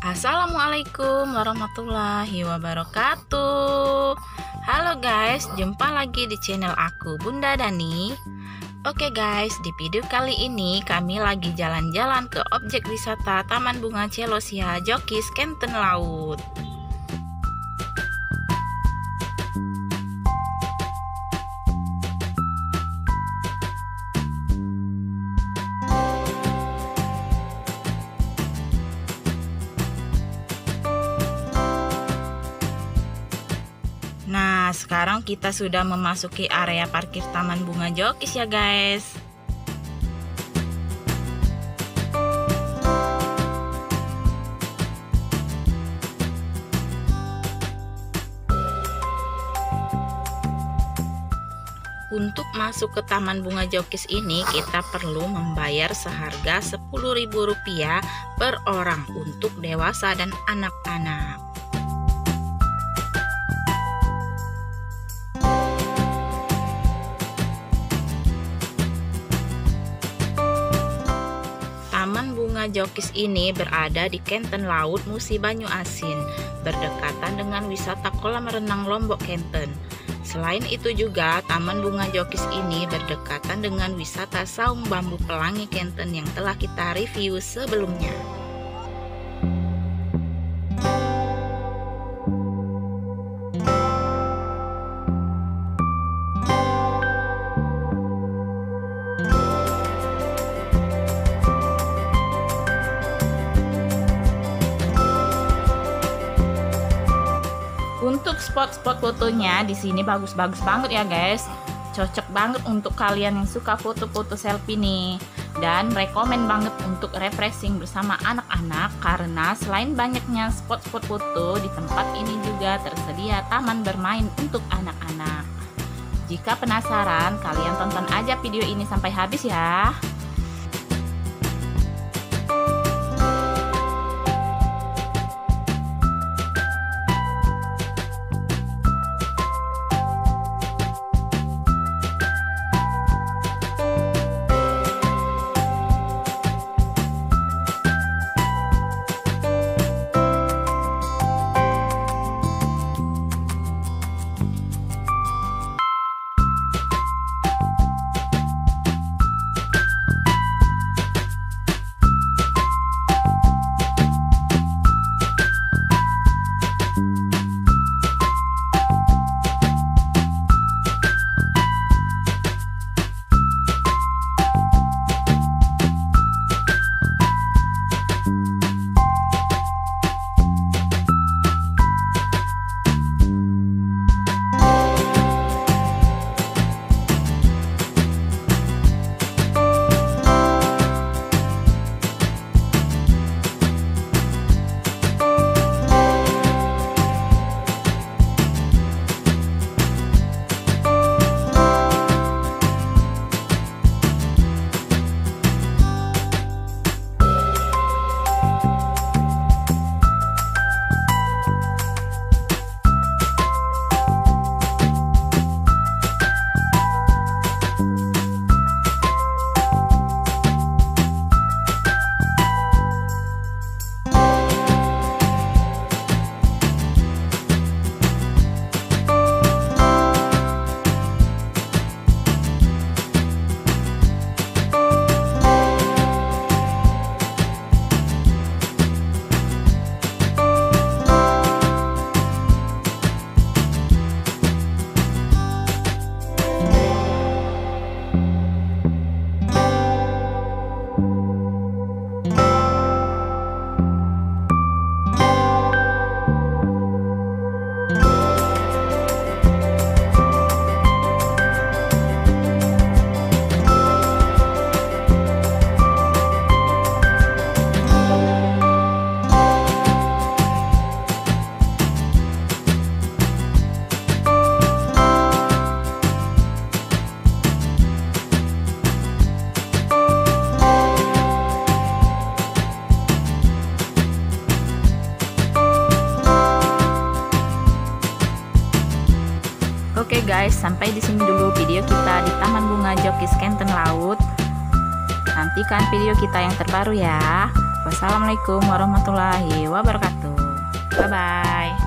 Assalamualaikum warahmatullahi wabarakatuh. Halo guys, jumpa lagi di channel aku, Bunda Dani. Oke guys, di video kali ini kami lagi jalan-jalan ke objek wisata Taman Bunga Celosia Jokis Kenten Laut. Nah, sekarang kita sudah memasuki area parkir Taman Bunga Jokis ya guys. Untuk masuk ke Taman Bunga Jokis ini kita perlu membayar seharga Rp10.000 per orang untuk dewasa dan anak-anak. Taman Bunga Jokis ini berada di Kenten Laut, Musi Banyu Asin, berdekatan dengan wisata kolam renang Lombok Kenten. Selain itu juga, Taman Bunga Jokis ini berdekatan dengan wisata Saung Bambu Pelangi Kenten yang telah kita review sebelumnya. Untuk spot-spot fotonya di sini bagus-bagus banget ya guys. Cocok banget untuk kalian yang suka foto-foto selfie nih. Dan rekomen banget untuk refreshing bersama anak-anak karena selain banyaknya spot-spot foto, di tempat ini juga tersedia taman bermain untuk anak-anak. Jika penasaran, kalian tonton aja video ini sampai habis ya. Oke guys, sampai di sini dulu video kita di Taman Bunga Jokis Kenten Laut. Nantikan video kita yang terbaru ya. Wassalamualaikum warahmatullahi wabarakatuh. Bye bye.